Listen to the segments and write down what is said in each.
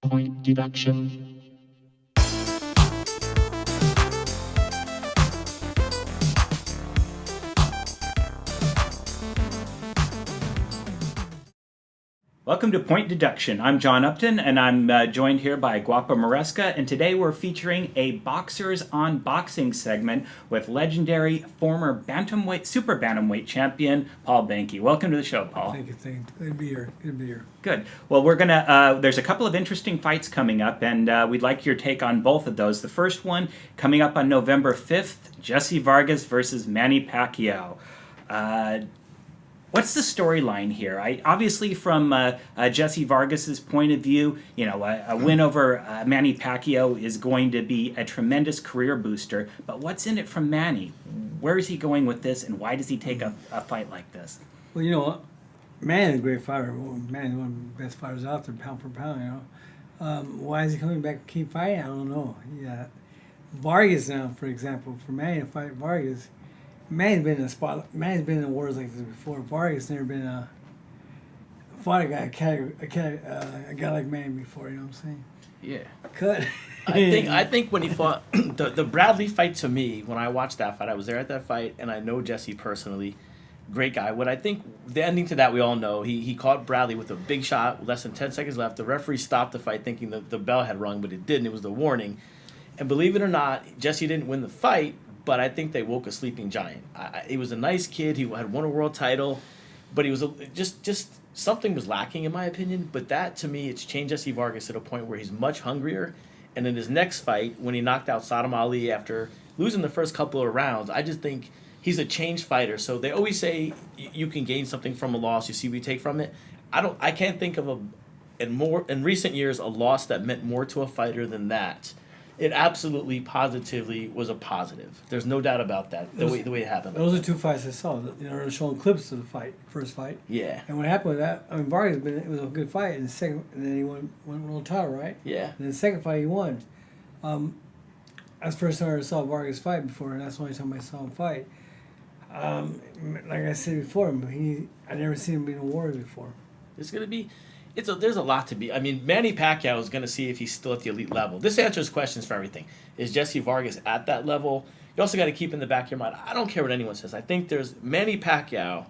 Point deduction. Welcome to Point Deduction. I'm John Upton, and I'm joined here by Guapa Maresca, and today we're featuring a Boxers on Boxing segment with legendary former super bantamweight champion Paul Banke. Welcome to the show, Paul. Thank you. Good to be here. Good. Well, we're gonna. There's a couple of interesting fights coming up, and we'd like your take on both of those. The first one coming up on November 5th: Jessie Vargas versus Manny Pacquiao. What's the storyline here? Obviously, from Jessie Vargas's point of view, a win over Manny Pacquiao is going to be a tremendous career booster. But what's in it from Manny? Where is he going with this, and why does he take a fight like this? Well, you know what? Manny's a great fighter. Manny's one of the best fighters out there, pound for pound. Why is he coming back to keep fighting? I don't know. Yeah, Vargas now, for example, for Manny to fight Vargas. Manny's been in a spot. Manny's been in wars like this before. Vargas never been fought a guy like Manny before. You know what I'm saying? Yeah. Cut. I think when he fought the Bradley fight, to me, when I watched that fight, I was there at that fight, and I know Jessie personally. Great guy. What I think the ending to that, we all know. He caught Bradley with a big shot, less than 10 seconds left. The referee stopped the fight thinking the bell had rung, but it didn't. It was the warning. And believe it or not, Jessie didn't win the fight, but I think they woke a sleeping giant. He was a nice kid. He had won a world title, but he was just something was lacking in my opinion. But that, to me, it's changed Jessie Vargas to the point where he's much hungrier. And in his next fight, when he knocked out Saddam Ali after losing the first couple of rounds, I just think he's a changed fighter. So they always say you can gain something from a loss. You see what you take from it. I can't think of in recent years a loss that meant more to a fighter than that. It absolutely, positively was a positive. There's no doubt about that. The way it happened. Those are two fights I saw. They're showing clips of the first fight. Yeah. And what happened with that? Vargas it was a good fight. And then he won world title, right? Yeah. And the second fight he won. That's the first time I ever saw Vargas fight before, and that's the only time I saw him fight. Like I said before, I never seen him be in a war before. There's a lot to be. I mean, Manny Pacquiao is going to see if he's still at the elite level. This answers questions for everything. Is Jessie Vargas at that level? You also got to keep in the back of your mind, I don't care what anyone says. I think there's Manny Pacquiao.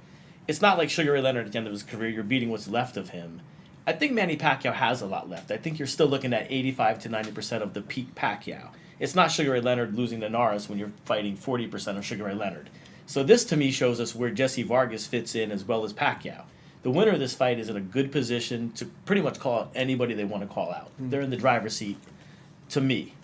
It's not like Sugar Ray Leonard at the end of his career. You're beating what's left of him. I think Manny Pacquiao has a lot left. I think you're still looking at 85 to 90% of the peak Pacquiao. It's not Sugar Ray Leonard losing to Norris when you're fighting 40% of Sugar Ray Leonard. So this, to me, shows us where Jessie Vargas fits in as well as Pacquiao. The winner of this fight is in a good position to pretty much call out anybody they want to call out. They're in the driver's seat, to me.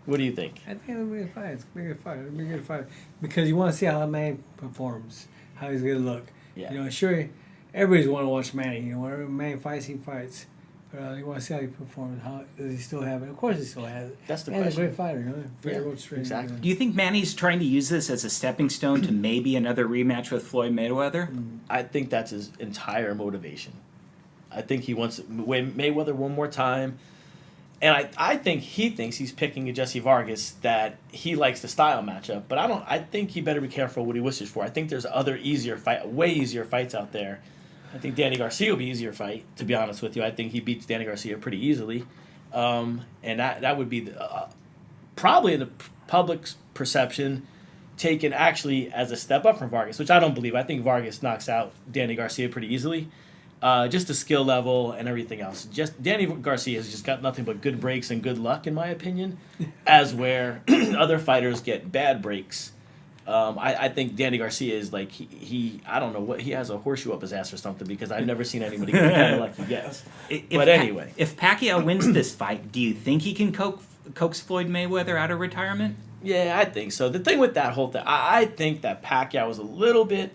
What do you think? I think it'll be a fight. It's a good fight. Because you want to see how Manny performs, how he's going to look. Yeah. Sure, everybody's want to watch Manny. Whenever Manny fights, he fights. But you want to see how he performs. How does he still have it? Of course he still has it. That's the question. question. He's a great fighter. Exactly. Do you think Manny's trying to use this as a stepping stone to maybe another rematch with Floyd Mayweather? I think that's his entire motivation. I think he wants Mayweather one more time. And I think he thinks he's picking a Jessie Vargas that he likes the style matchup. But I think he better be careful what he wishes for. I think there's other way easier fights out there. I think Danny Garcia will be an easier fight, to be honest with you. I think he beats Danny Garcia pretty easily. And that would be probably in the public's perception taken actually as a step up from Vargas, which I don't believe. I think Vargas knocks out Danny Garcia pretty easily. Just the skill level and everything else. Just Danny Garcia has just got nothing but good breaks and good luck, in my opinion, as where other fighters get bad breaks. I think Danny Garcia is like he I don't know what he has a horseshoe up his ass or something because I've never seen anybody get kind of like he gets. But anyway, if Pacquiao wins this fight, do you think he can coax Floyd Mayweather out of retirement? Yeah, I think so. The thing with that whole thing, I think that Pacquiao was a little bit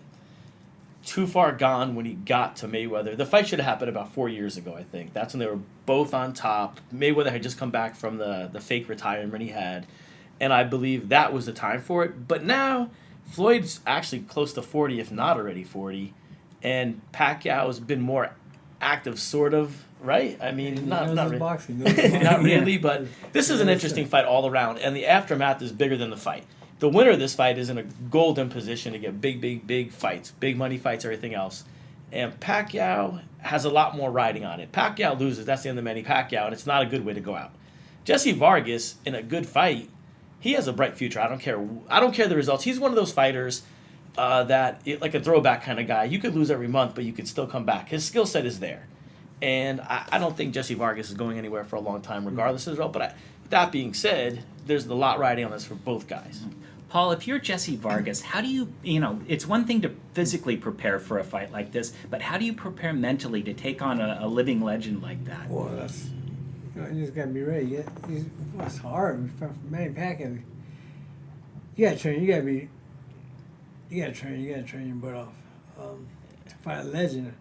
too far gone when he got to Mayweather. The fight should have happened about 4 years ago, I think. That's when they were both on top. Mayweather had just come back from the fake retirement he had. And I believe that was the time for it. But now, Floyd's actually close to 40, if not already 40. And Pacquiao has been more active, sort of, right? I mean, not really. Boxing. Not really, but this is an interesting fight all around. And the aftermath is bigger than the fight. The winner of this fight is in a golden position to get big fights, big money fights, everything else. And Pacquiao has a lot more riding on it. Pacquiao loses, that's the end of Manny Pacquiao, and it's not a good way to go out. Jesse Vargas, in a good fight, he has a bright future. I don't care the results. He's one of those fighters like a throwback kind of guy. You could lose every month, but you could still come back. His skill set is there. And I don't think Jesse Vargas is going anywhere for a long time, regardless of the result. But that being said, there's a lot riding on this for both guys. Paul, if you're Jesse Vargas, how do you it's one thing to physically prepare for a fight like this, but how do you prepare mentally to take on a living legend like that? Well, that's, you just got to be ready. It's hard. From Manny Pacquiao, you got to train. You got to train your butt off. To fight a legend,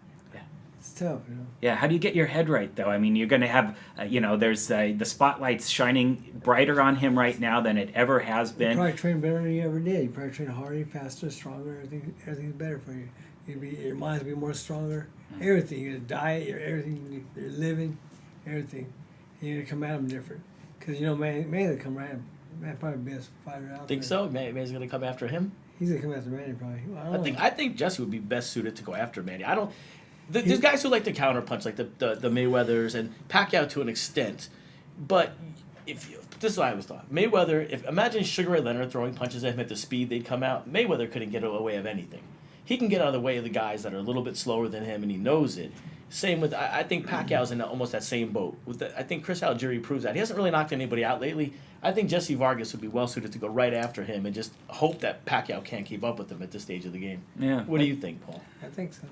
it's tough, Yeah, how do you get your head right, though? I mean, you're going to have, there's the spotlight's shining brighter on him right now than it ever has been. You probably train better than you ever did. You probably train harder, faster, stronger. Everything's better for you. Your mind's be more stronger. Everything, your diet, everything, your living, everything. You're going to come at him different. Because, Manny's going to come right at him. Manny's probably the best fighter out there. Think so? Manny's going to come after him? He's going to come after Manny, probably. Well, I think Jesse would be best suited to go after Manny. There's guys who like to counterpunch, like the Mayweathers and Pacquiao to an extent. But this is what I always thought. Mayweather, imagine Sugar Ray Leonard throwing punches at him at the speed they'd come out. Mayweather couldn't get away of anything. He can get out of the way of the guys that are a little bit slower than him, and he knows it. Same with, I think Pacquiao's in almost that same boat. I think Chris Algieri proves that. He hasn't really knocked anybody out lately. I think Jesse Vargas would be well suited to go right after him and just hope that Pacquiao can't keep up with him at this stage of the game. Yeah. What do you think, Paul? I think so.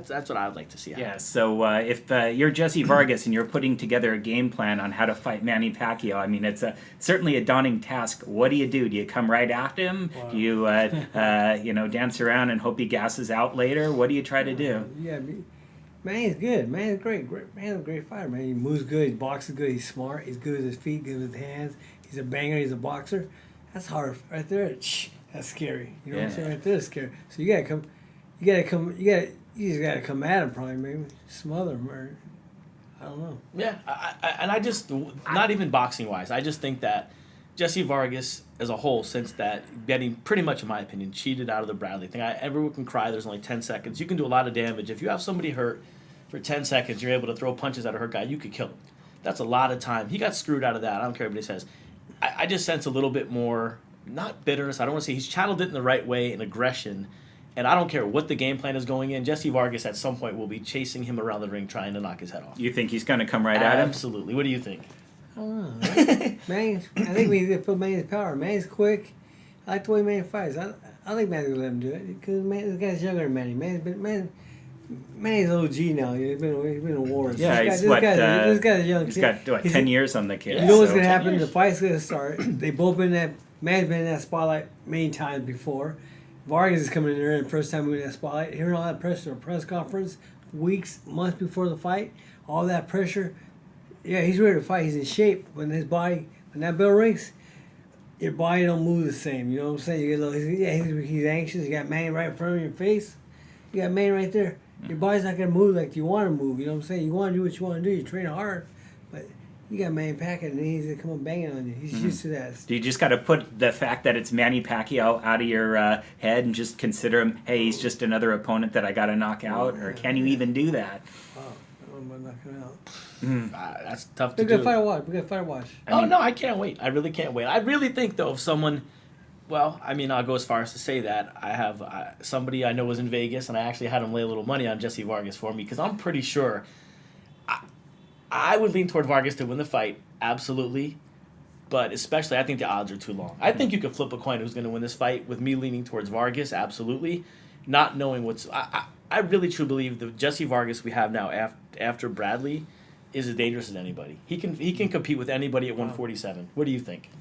That's what I would like to see happen. Yeah, so if you're Jesse Vargas and you're putting together a game plan on how to fight Manny Pacquiao, I mean, it's certainly a daunting task. What do? Do you come right after him? Wow. Do you, dance around and hope he gasses out later? What do you try to do? Yeah, Manny's good. Manny's great. Manny's a great fighter, man. He moves good. He boxes good. He's smart. He's good with his feet, good with his hands. He's a banger. He's a boxer. That's hard right there. That's scary. You know what I'm saying? Right there is scary. So you just gotta come at him probably, maybe smother him, or I don't know. Yeah, I just, not even boxing wise, I just think that Jesse Vargas as a whole, since that getting pretty much, in my opinion, cheated out of the Bradley thing. Everyone can cry. There's only 10 seconds. You can do a lot of damage. If you have somebody hurt for 10 seconds, you're able to throw punches at a hurt guy, you could kill him. That's a lot of time. He got screwed out of that. I don't care what he says. I just sense a little bit more, not bitterness. I don't want to say he's channeled it in the right way, and aggression. And I don't care what the game plan is going in. Jesse Vargas at some point will be chasing him around the ring trying to knock his head off. You think he's going to come right at him? Absolutely. What do you think? I don't know. I think we need to put Manny's power. Manny's quick. I like the way Manny fights. I think Manny's going to let him do it. Because this guy's younger than Manny. Manny's OG now. He's been in wars. Yeah, this guy's young. He's got 10 years on the kid. You know what's going to happen? The fight's going to start. They both been in that. Manny's been in that spotlight many times before. Vargas is coming in there and the first time we in that spotlight, hearing all that pressure, press conference, weeks, months before the fight, all that pressure. Yeah, he's ready to fight. He's in shape. When that bell rings, your body don't move the same. You know what I'm saying? You get a little, he's anxious. You got Manny right in front of your face. You got Manny right there. Your body's not gonna move like you want to move. You know what I'm saying? You want to do what you want to do. You train hard, but you got Manny Pacquiao, and he's gonna come up banging on you. He's used to that. Do you just got to put the fact that it's Manny Pacquiao out of your head and just consider him, hey, he's just another opponent that I got to knock out? Or can you even do that? Wow, I'm gonna knock him out. That's tough to We do. got fight to watch. No, I can't wait. I really can't wait. I really think, though, if someone... Well, I mean, I'll go as far as to say that I have somebody I know was in Vegas, and I actually had him lay a little money on Jesse Vargas for me, because I'm pretty sure... I would lean toward Vargas to win the fight, absolutely. But especially, I think the odds are too long. I think you could flip a coin who's going to win this fight with me leaning towards Vargas, absolutely. Not knowing what's... I really truly believe the Jesse Vargas we have now after Bradley is as dangerous as anybody. He can compete with anybody at 147. What do you think?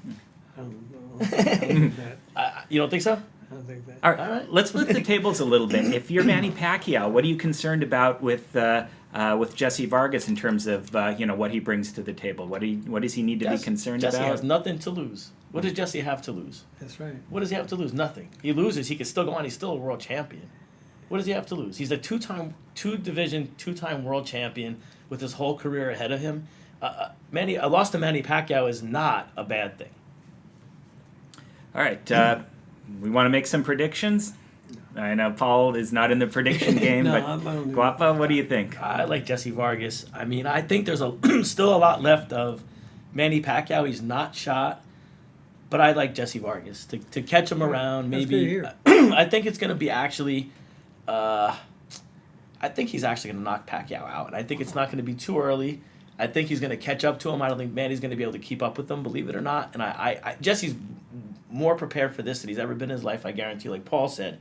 I don't think that. You don't think so? I don't think that. All right. Let's flip the tables a little bit. If you're Manny Pacquiao, what are you concerned about with Jesse Vargas in terms of what he brings to the table? What does he need to be concerned Jesse about? has nothing to lose. What does Jesse have to lose? That's right. What does he have to lose? Nothing. He loses, he can still go on. He's still a world champion. What does he have to lose? He's a two-time world champion with his whole career ahead of him. A loss to Manny Pacquiao is not a bad thing. All right. We want to make some predictions? I know Paul is not in the prediction game, No, but I don't do Guapa, what do you think? I like Jessie Vargas. I mean, I think there's still a lot left of Manny Pacquiao. He's not shot, but I like Jessie Vargas to catch him around. That's Maybe good to I think it's going to be actually. I think he's actually going to knock Pacquiao out, and I think it's not going to be too early. I think he's going to catch up to him. I don't think Manny's going to be able to keep up with him, believe it or not. And I Jesse's more prepared for this than he's ever been in his life, I guarantee. Like Paul said,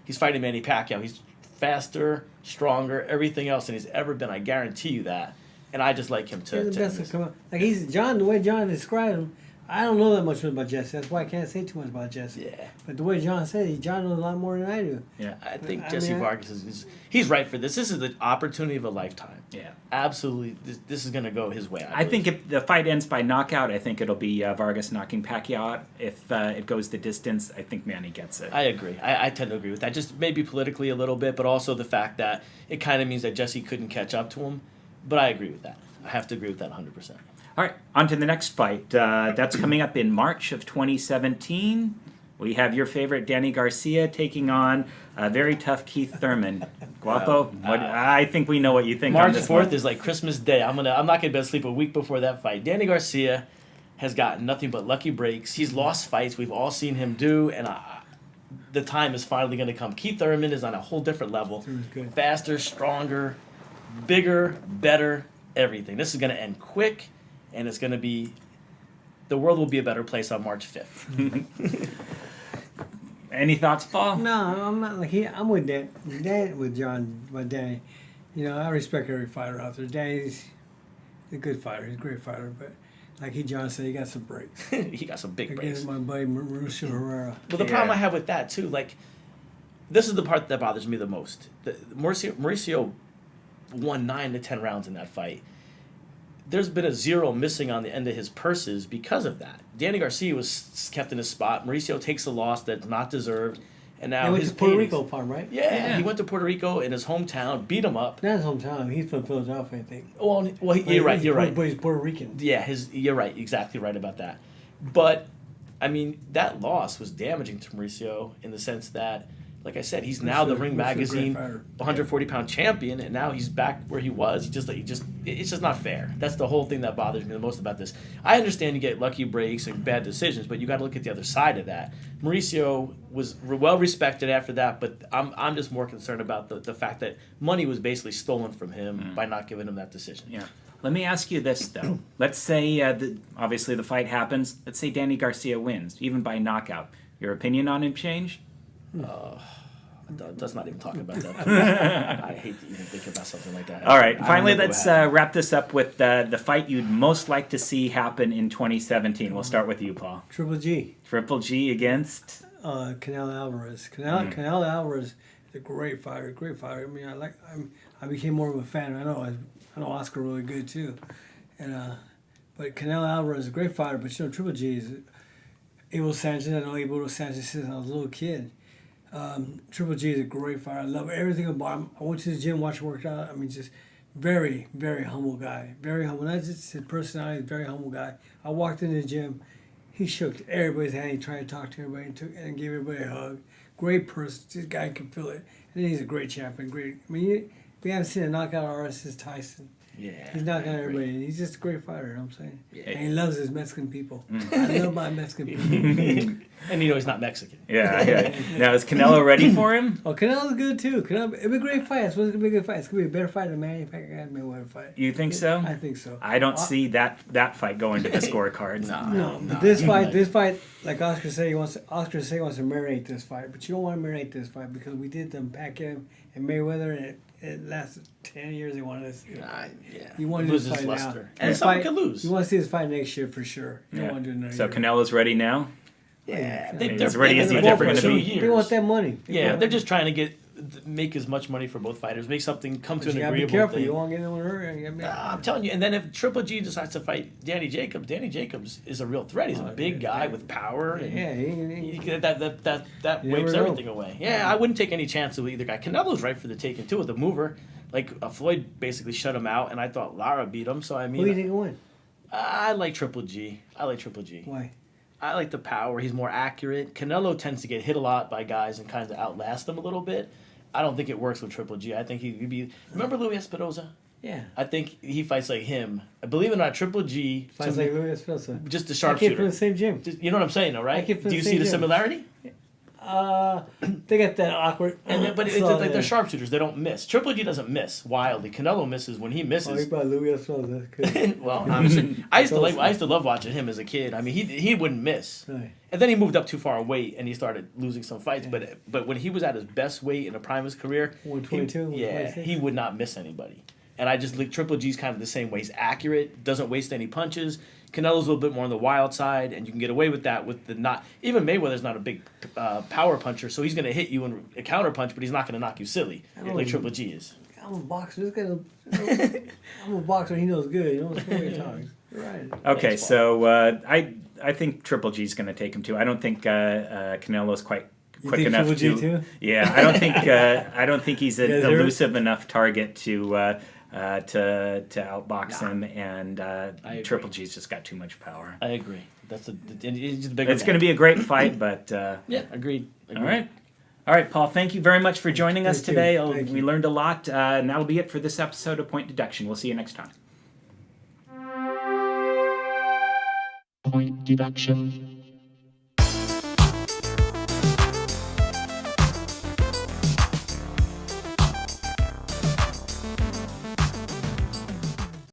he's fighting Manny Pacquiao. He's faster, stronger, everything else than he's ever been. I guarantee you that. And I just like him to. He's the best to to come out. Like the way John described him, I don't know that much about Jesse. That's why I can't say too much about Jesse. Yeah. But the way John said it, John knows a lot more than I do. Yeah. I think I Jessie mean, Vargas he's right for this. This is the opportunity of a lifetime. Yeah. Absolutely. This is going to go his way. I think if the fight ends by knockout, I think it'll be Vargas knocking Pacquiao out. If it goes the distance, I think Manny gets it. I agree. I tend to agree with that. Just maybe politically a little bit, but also the fact that it kind of means that Jessie couldn't catch up to him. But I agree with that. I have to agree with that 100%. All right, on to the next fight. That's coming up in March of 2017. We have your favorite Danny Garcia taking on a very tough Keith Thurman. Guapo, I think we know what you think on March this 4th one. is like Christmas Day. I'm not gonna be able to sleep a week before that fight. Danny Garcia has gotten nothing but lucky breaks. He's lost fights we've all seen him do, and the time is finally going to come. Keith Thurman is on a whole different level. Good. Faster, stronger, bigger, better, everything. This is going to end quick, and it's going to be... The world will be a better place on March 5th. Any thoughts, Paul? No, I'm not like he. I'm with with John, with Danny. You know, I respect every fighter out there. Danny's a good fighter. He's a great fighter, but like John said, he got some breaks. He got some big breaks. Against my buddy Mauricio Herrera. Well, the problem I have with that, too, like, this is the part that bothers me the most. Mauricio won 9 to 10 rounds in that fight. There's been a zero missing on the end of his purses because of that. Danny Garcia was kept in his spot. Mauricio takes a loss that's not deserved. And now He went his to Puerto paydays- Rico farm, right? Yeah, he went to Puerto Rico in his hometown, beat him up. Not his hometown. He's from Philadelphia, I think. Well, But you're right. But he's Puerto Rican. Yeah, you're right. Exactly right about that. But, I mean, that loss was damaging to Mauricio in the sense that, like I said, he's now the Ring Magazine 140-pound champion, and now he's back where he was. It's just not fair. That's the whole thing that bothers me the most about this. I understand you get lucky breaks and bad decisions, but you got to look at the other side of that. Mauricio was well respected after that, but I'm just more concerned about the fact that money was basically stolen from him by not giving him that decision. Yeah. Let me ask you this, though. Let's say, obviously, the fight happens. Let's say Danny Garcia wins, even by knockout. Your opinion on him change? Let's not even talk about that. I hate to even think about something like that. All right. I Finally, don't know let's what happened. wrap this up with the fight you'd most like to see happen in 2017. We'll start with you, Paul. Triple G. Triple G against... Canelo Alvarez. Canelo Alvarez is a great fighter. Great fighter. I mean, I became more of a fan. I know Oscar really good too, but Canelo Alvarez is a great fighter. But Triple G is Abel Sanchez. I know Abel Sanchez since I was a little kid. Triple G is a great fighter. I love everything about him. I went to the gym, watched him work out. I mean, just very, very humble guy. Very humble. Not just his personality, very humble guy. I walked into the gym. He shook everybody's hand. He tried to talk to everybody and gave everybody a hug. Great person. This guy can feel it. And then he's a great champion. Great. I mean, we haven't seen a knockout artist since Tyson. Yeah, He's knocking out everybody. And he's just a great fighter, you know what I'm saying? Yeah. And he loves his Mexican people. I love my Mexican people. And he's not Mexican. Yeah. Now, is Canelo ready for him? Oh, Canelo's good too. It'll be a great fight. It's going to be a good fight. It's going to be a better fight than Manny Pacquiao and Mayweather fight. You think so? I think so. I don't see that fight going to the scorecards. No, but this fight, like Oscar said, he wants to marinate this fight, but you don't want to marinate this fight because we did the Pacquiao and Mayweather, and it lasted 10 years. They wanted us. You want to do this fight now. And someone could lose. You want to see this fight next year for sure. You don't want to do another So year. Canelo's ready now? Yeah, As ready as he's ever going to be. They want that money. They're just trying to make as much money for both fighters, make something come to But an you gotta be agreeable careful. thing. You won't get anyone hurt. I'm telling you. And then if Triple G decides to fight Danny Jacobs is a real threat. He's a big guy with power. And Yeah, that You wipes never know. everything away. Yeah, I wouldn't take any chance with either guy. Canelo's right for the taking too with the mover. Like Floyd basically shut him out, and I thought Lara beat him. So I who do you mean, think will win? I like Triple G. Why? I like the power. He's more accurate. Canelo tends to get hit a lot by guys and kind of outlast them a little bit. I don't think it works with Triple G. I think he'd be. Remember Louis Espinosa? Yeah. I think he fights like him. Believe it or not, Triple G. Fights like Louis Espinosa. Just a I came from sharpshooter. the same gym. You know what I'm saying, though, right? I came from Do you the see same the gym. similarity? They got that awkward. But it's like they're sharpshooters. They don't miss. Triple G doesn't miss wildly. Canelo misses when he Oh, he misses. brought Louis Espinosa. That's good. Well, honestly, I used to love watching him as a kid. I mean, he wouldn't miss. Right. And then he moved up too far in weight and he started losing some fights. Yeah. But when he was at his best weight in the prime of his career, 122, he 126? would not miss anybody. And I just like Triple G's kind of the same way. He's accurate, doesn't waste any punches. Canelo's a little bit more on the wild side, and you can get away with that with the not. Even Mayweather's not a big power puncher, so he's going to hit you in a counter punch, but he's not going to knock you silly like Triple G is. I'm a boxer. This guy's I'm a boxer. He knows good. You know what's going on. You're right. Okay, Thanks, so I think Triple G's going to take him too. I don't think Canelo's quite You quick think enough Triple to. G too? Yeah, I don't think he's an You guys heard it? elusive enough target to outbox him, and agree. Triple G's just got too much power. I agree. He's the bigger It's going to be a great fight, but Yeah, agreed. all right, Paul. Thank you very much for joining us Thank you. today. Thank We you. learned a lot, and that'll be it for this episode of Point Deduction. We'll see you next time. Point deduction.